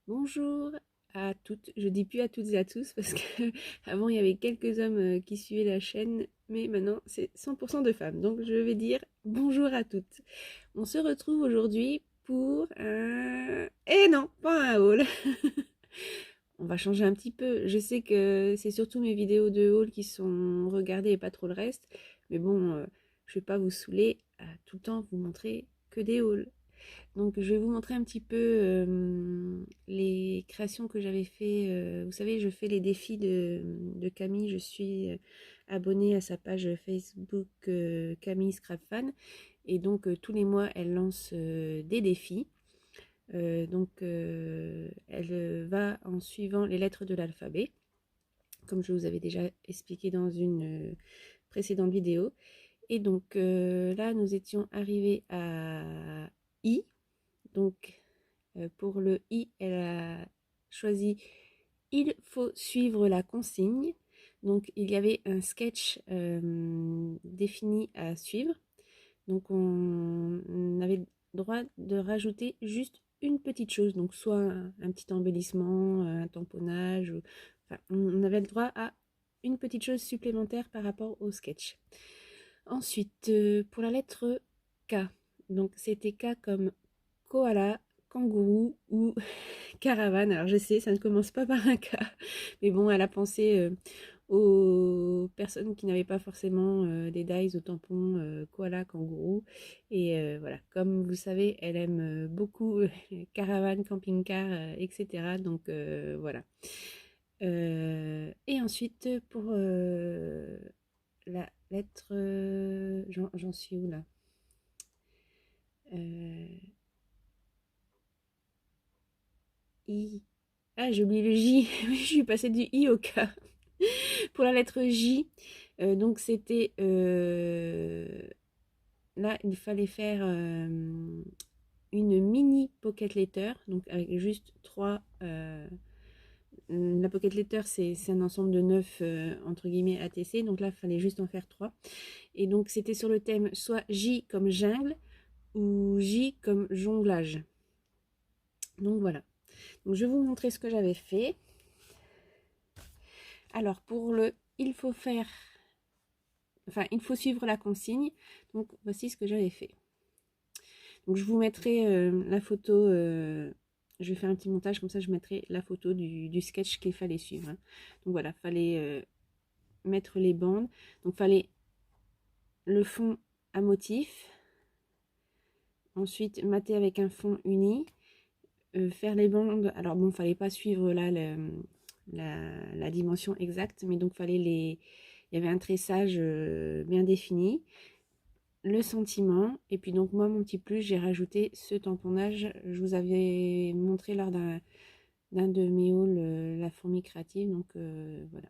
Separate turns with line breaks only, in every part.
Bonjour à toutes, je dis plus à toutes et à tous parce que avant il y avait quelques hommes qui suivaient la chaîne, mais maintenant c'est 100% de femmes. Donc je vais dire bonjour à toutes. On se retrouve aujourd'hui pour un... Eh non, pas un haul. On va changer un petit peu. Je sais que c'est surtout mes vidéos de haul qui sont regardées et pas trop le reste. Mais bon, je vais pas vous saouler à tout le temps vous montrer que des hauls. Donc je vais vous montrer un petit peu les créations que j'avais fait. Vous savez, je fais les défis de Camille. Je suis abonnée à sa page Facebook Camille Scrapfan. Et donc tous les mois, elle lance des défis. Elle va en suivant les lettres de l'alphabet, comme je vous avais déjà expliqué dans une précédente vidéo. Et donc là, nous étions arrivés à I. Donc pour le I, elle a choisi il faut suivre la consigne. Donc il y avait un sketch défini à suivre. Donc on avait droit de rajouter juste une petite chose, donc soit un petit embellissement, un tamponnage, enfin, on avait le droit à une petite chose supplémentaire par rapport au sketch. Ensuite, pour la lettre K, donc c'était K comme koala, kangourou ou caravane. Alors je sais, ça ne commence pas par un K, mais bon, elle a pensé aux personnes qui n'avaient pas forcément des dies au tampon koala, kangourou. Et voilà, comme vous savez, elle aime beaucoup caravane, camping-car, etc. Donc voilà. Et ensuite, pour la lettre... j'en suis où là? I. Ah, j'ai oublié le J. Je suis passée du I au K. Pour la lettre J, donc c'était... là, il fallait faire une mini pocket letter, donc avec juste trois... la pocket letter, c'est un ensemble de 9 entre guillemets ATC, donc là, il fallait juste en faire 3. Et donc, c'était sur le thème soit J comme jungle ou J comme jonglage. Donc voilà. Donc, je vais vous montrer ce que j'avais fait. Alors, pour le il faut faire, enfin, il faut suivre la consigne. Donc, voici ce que j'avais fait. Donc, je vous mettrai la photo. Je vais faire un petit montage, comme ça, je mettrai la photo du sketch qu'il fallait suivre. Hein. Donc, voilà, fallait mettre les bandes. Donc, fallait le fond à motif. Ensuite, mater avec un fond uni. Faire les bandes. Alors, bon, fallait pas suivre là la dimension exacte, mais donc, fallait les. Il y avait un tressage bien défini. Le sentiment, et puis donc moi mon petit plus j'ai rajouté ce tamponnage. Je vous avais montré lors d'un de mes hauls la fourmi créative, donc voilà.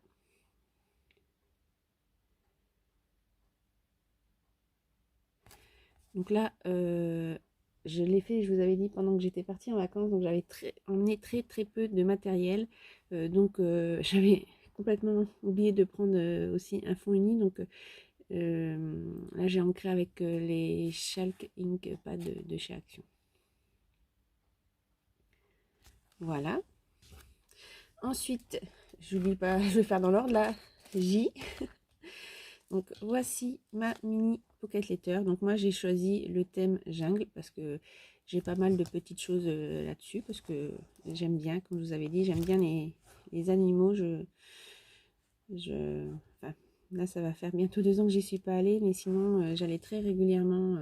Donc là je l'ai fait, je vous avais dit, pendant que j'étais partie en vacances, donc j'avais emmené très peu de matériel, donc j'avais complètement oublié de prendre aussi un fond uni, donc là j'ai ancré avec les Chalk Ink Pad de chez Action. Voilà. Ensuite, je n'oublie pas, je vais faire dans l'ordre là, J. Donc voici ma mini pocket letter. Donc moi j'ai choisi le thème jungle parce que j'ai pas mal de petites choses là-dessus parce que j'aime bien, comme je vous avais dit, j'aime bien les animaux. Enfin, là ça va faire bientôt 2 ans que j'y suis pas allée, mais sinon j'allais très régulièrement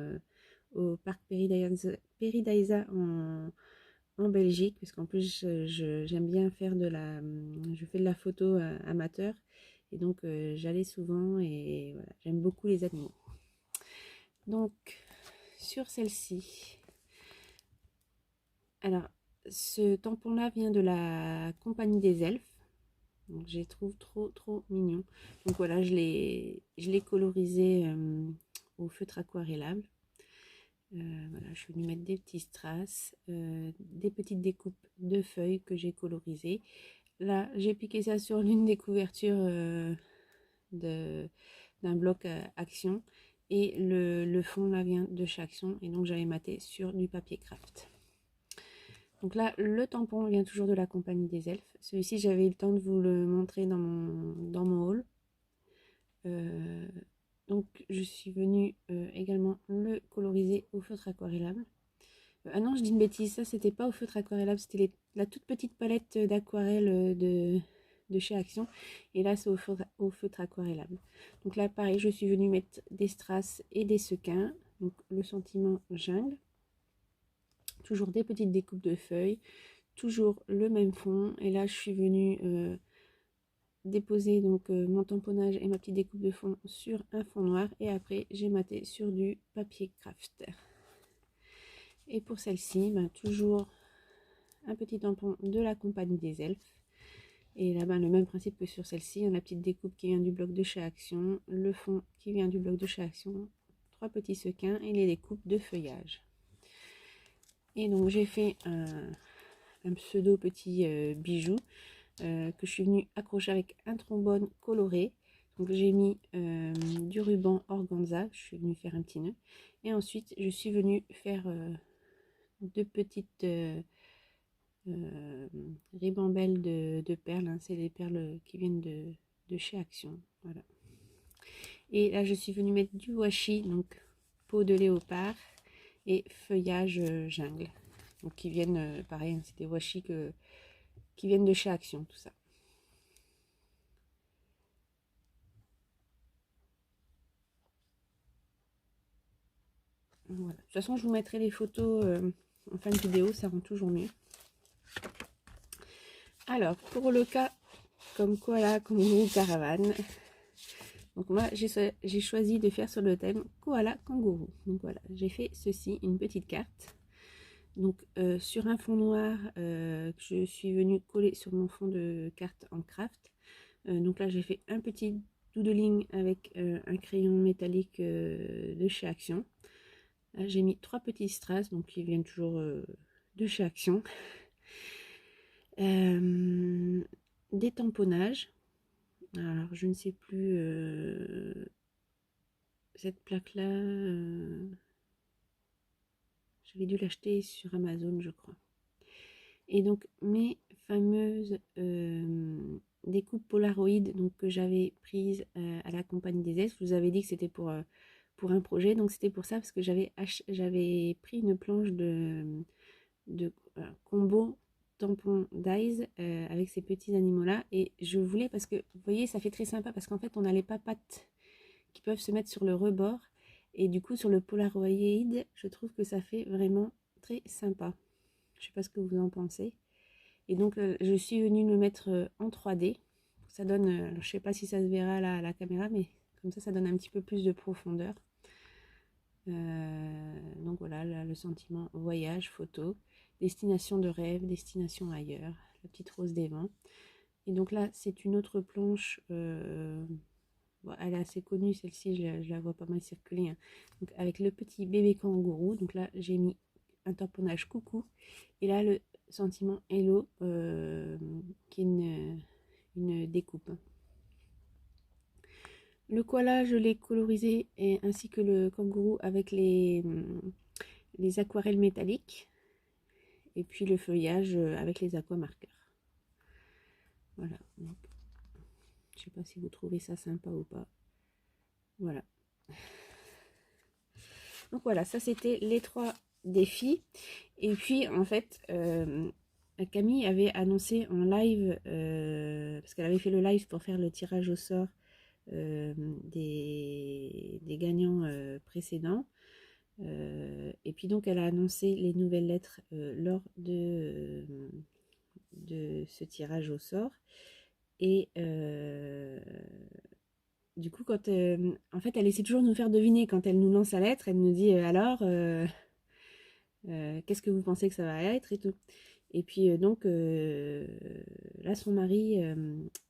au parc Peridaisa en Belgique, parce qu'en plus j'aime bien faire je fais de la photo amateur, et donc j'allais souvent, et voilà, j'aime beaucoup les animaux. Donc sur celle-ci, alors ce tampon là vient de la compagnie des elfes, donc je les trouve trop mignon. Donc voilà, je l'ai colorisé au feutre aquarellable. Voilà, je suis venue mettre des petits strass, des petites découpes de feuilles que j'ai colorisées. Là, j'ai piqué ça sur l'une des couvertures d'un bloc Action. Et le fond là vient de chez Action. Et donc, j'avais maté sur du papier craft. Donc là, le tampon vient toujours de la Compagnie des Elfes. Celui-ci, j'avais eu le temps de vous le montrer dans mon haul. Donc je suis venue également le coloriser au feutre aquarellable. Ah non, je dis une bêtise, ça c'était pas au feutre aquarellable, c'était la toute petite palette d'aquarelle de chez Action. Et là c'est au feutre aquarellable. Donc là pareil, je suis venue mettre des strass et des sequins. Donc le sentiment jungle. Toujours des petites découpes de feuilles. Toujours le même fond. Et là je suis venue déposer donc mon tamponnage et ma petite découpe de fond sur un fond noir. Et après j'ai maté sur du papier craft. Et pour celle-ci, ben, toujours un petit tampon de la Compagnie des Elfes. Et là, ben, le même principe que sur celle-ci, la petite découpe qui vient du bloc de chez Action, le fond qui vient du bloc de chez Action, 3 petits sequins et les découpes de feuillage. Et donc j'ai fait un pseudo petit bijou que je suis venue accrocher avec un trombone coloré. Donc j'ai mis du ruban organza, je suis venue faire un petit nœud. Et ensuite je suis venue faire deux petites ribambelles de perles, hein. C'est des perles qui viennent de chez Action, voilà. Et là je suis venue mettre du washi, donc peau de léopard et feuillage jungle, donc qui viennent pareil, hein, c'est des washi qui viennent de chez Action, tout ça. Voilà. De toute façon je vous mettrai les photos en fin de vidéo, ça rend toujours mieux. Alors pour le cas comme koala, kangourou, caravane, donc moi j'ai choisi de faire sur le thème koala kangourou. Donc voilà, j'ai fait ceci, une petite carte. Donc sur un fond noir que je suis venue coller sur mon fond de carte en craft. Donc là j'ai fait un petit doodling avec un crayon métallique de chez Action. Là j'ai mis 3 petits strass, donc qui viennent toujours de chez Action. Des tamponnages. Alors je ne sais plus cette plaque là, j'avais dû l'acheter sur Amazon je crois. Et donc mes fameuses découpes Polaroid donc, que j'avais prises à la Compagnie des Elfes. Je vous avais dit que c'était pour un projet, donc c'était pour ça, parce que j'avais pris une planche de combo tampon d'Eyes avec ces petits animaux là, et je voulais, parce que vous voyez ça fait très sympa, parce qu'en fait on a les papates qui peuvent se mettre sur le rebord, et du coup sur le Polaroid je trouve que ça fait vraiment très sympa. Je sais pas ce que vous en pensez. Et donc je suis venue me mettre en 3D. Ça donne, alors, je sais pas si ça se verra là à la caméra, mais comme ça donne un petit peu plus de profondeur. Donc voilà, là, le sentiment voyage, photo, destination de rêve, destination ailleurs, la petite rose des vents. Et donc là, c'est une autre planche. Bon, elle est assez connue, celle-ci, je la vois pas mal circuler, hein. Donc avec le petit bébé kangourou. Donc là, j'ai mis un tamponnage coucou. Et là, le sentiment hello, qui est une découpe. Le koala, je l'ai colorisé, ainsi que le kangourou, avec les aquarelles métalliques. Et puis le feuillage avec les aquamarqueurs. Voilà. Donc, je sais pas si vous trouvez ça sympa ou pas. Voilà. Donc voilà, ça c'était les 3 défis. Et puis en fait, Camille avait annoncé en live, parce qu'elle avait fait le live pour faire le tirage au sort des gagnants précédents. Et puis donc elle a annoncé les nouvelles lettres lors de ce tirage au sort. Et du coup, quand en fait, elle essaie toujours de nous faire deviner. Quand elle nous lance la lettre, elle nous dit alors, qu'est-ce que vous pensez que ça va être et tout. Et puis donc là, son mari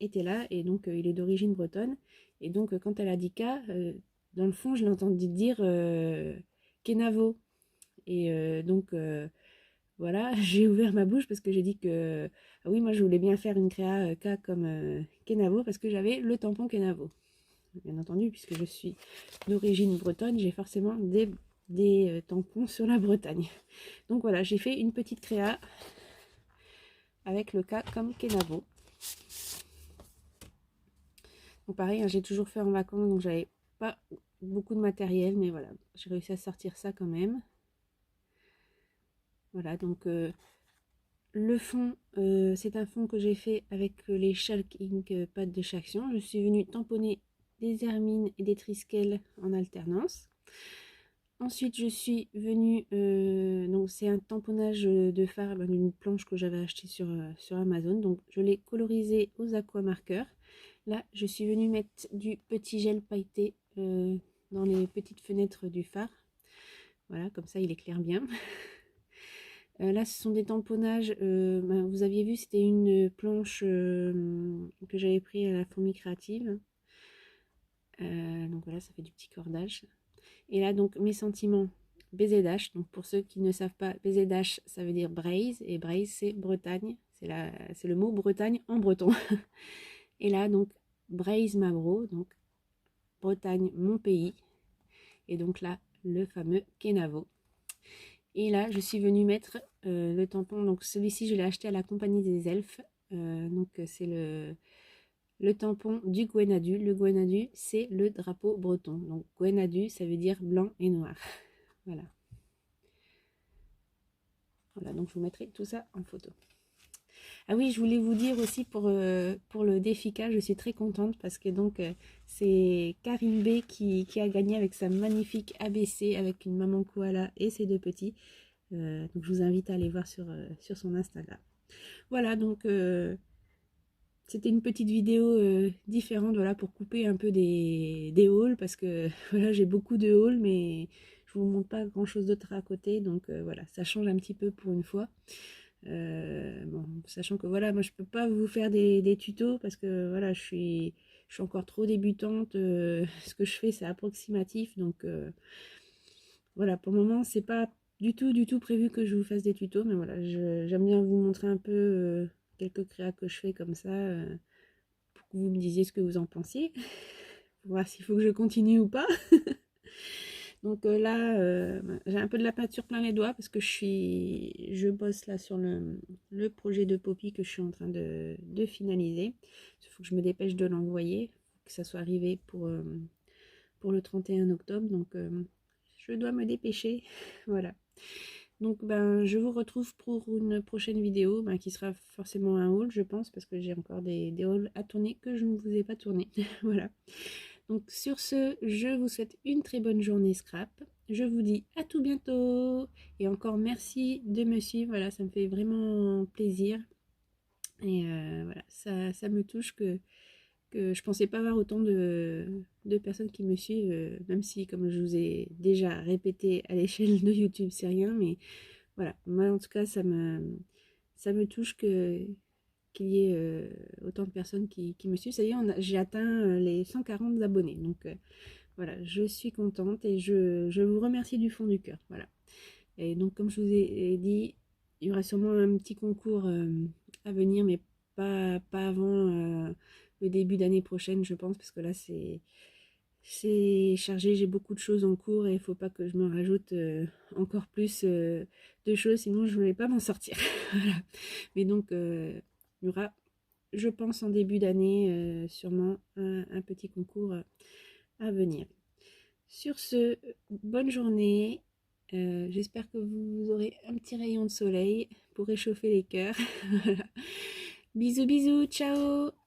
était là, et donc il est d'origine bretonne. Et donc quand elle a dit K, dans le fond, je l'ai entendu dire Kenavo. Et donc voilà, j'ai ouvert ma bouche parce que j'ai dit que ah oui, moi je voulais bien faire une créa K comme Kenavo, parce que j'avais le tampon Kenavo. Bien entendu, puisque je suis d'origine bretonne, j'ai forcément des tampons sur la Bretagne. Donc voilà, j'ai fait une petite créa avec le cas comme Kenavo. Donc pareil, hein, j'ai toujours fait en vacances, donc j'avais pas beaucoup de matériel, mais voilà, j'ai réussi à sortir ça quand même. Voilà, donc le fond, c'est un fond que j'ai fait avec les Chalk Ink pâte de Chaction. Je suis venue tamponner des hermines et des trisquelles en alternance. Ensuite, je suis venue, donc c'est un tamponnage de fard d'une planche que j'avais acheté sur Amazon. Donc je l'ai colorisé aux aquamarqueurs. Là, je suis venue mettre du petit gel pailleté dans les petites fenêtres du phare. Voilà, comme ça il éclaire bien. Là, ce sont des tamponnages. Vous aviez vu, c'était une planche que j'avais pris à la fourmi créative. Donc voilà, ça fait du petit cordage. Et là, donc, mes sentiments BZH. Donc, pour ceux qui ne savent pas, BZH, ça veut dire Braise. Et Braise, c'est Bretagne. C'est le mot Bretagne en breton. Et là, donc, Braise Mabro. Donc, Bretagne, mon pays. Et donc là, le fameux Kenavo. Et là, je suis venue mettre le tampon. Donc, celui-ci, je l'ai acheté à la Compagnie des Elfes. Donc, c'est le tampon du Gwenadu. Le Gwenadu, c'est le drapeau breton. Donc, Gwenadu, ça veut dire blanc et noir. Voilà. Voilà, donc je vous mettrai tout ça en photo. Ah oui, je voulais vous dire aussi pour le défi K, je suis très contente parce que donc c'est Karine B qui a gagné avec sa magnifique ABC avec une maman koala et ses deux petits. Donc je vous invite à aller voir sur son Instagram. Voilà, donc c'était une petite vidéo différente, voilà, pour couper un peu des hauls parce que voilà, j'ai beaucoup de hauls mais je vous montre pas grand chose d'autre à côté, donc voilà, ça change un petit peu pour une fois. Bon, sachant que voilà, moi je peux pas vous faire des tutos parce que voilà, je suis encore trop débutante. Ce que je fais c'est approximatif, donc voilà, pour le moment c'est pas du tout prévu que je vous fasse des tutos, mais voilà, j'aime bien vous montrer un peu quelques créas que je fais comme ça pour que vous me disiez ce que vous en pensiez, pour voir s'il faut que je continue ou pas. Donc là, j'ai un peu de la peinture plein les doigts parce que je bosse là sur le projet de Poppy que je suis en train de finaliser. Il faut que je me dépêche de l'envoyer, que ça soit arrivé pour le 31 octobre. Donc je dois me dépêcher. Voilà. Donc ben, je vous retrouve pour une prochaine vidéo qui sera forcément un haul, je pense, parce que j'ai encore des hauls à tourner que je ne vous ai pas tourné. Voilà. Donc sur ce, je vous souhaite une très bonne journée scrap. Je vous dis à tout bientôt. Et encore merci de me suivre. Voilà, ça me fait vraiment plaisir. Et voilà, ça me touche que je pensais pas avoir autant de personnes qui me suivent. Même si, comme je vous ai déjà répété, à l'échelle de YouTube, c'est rien. Mais voilà, moi en tout cas, ça me touche qu'il y ait autant de personnes qui me suivent. Ça y est, j'ai atteint les 140 abonnés. Donc voilà, je suis contente et je vous remercie du fond du cœur. Voilà. Et donc comme je vous ai dit, il y aura sûrement un petit concours à venir, mais pas avant le début d'année prochaine, je pense, parce que là c'est chargé, j'ai beaucoup de choses en cours et il ne faut pas que je me rajoute encore plus de choses, sinon je ne vais pas m'en sortir. Voilà. Mais donc il y aura, je pense, en début d'année, sûrement un petit concours à venir. Sur ce, bonne journée. J'espère que vous aurez un petit rayon de soleil pour réchauffer les cœurs. Voilà. Bisous, bisous, ciao!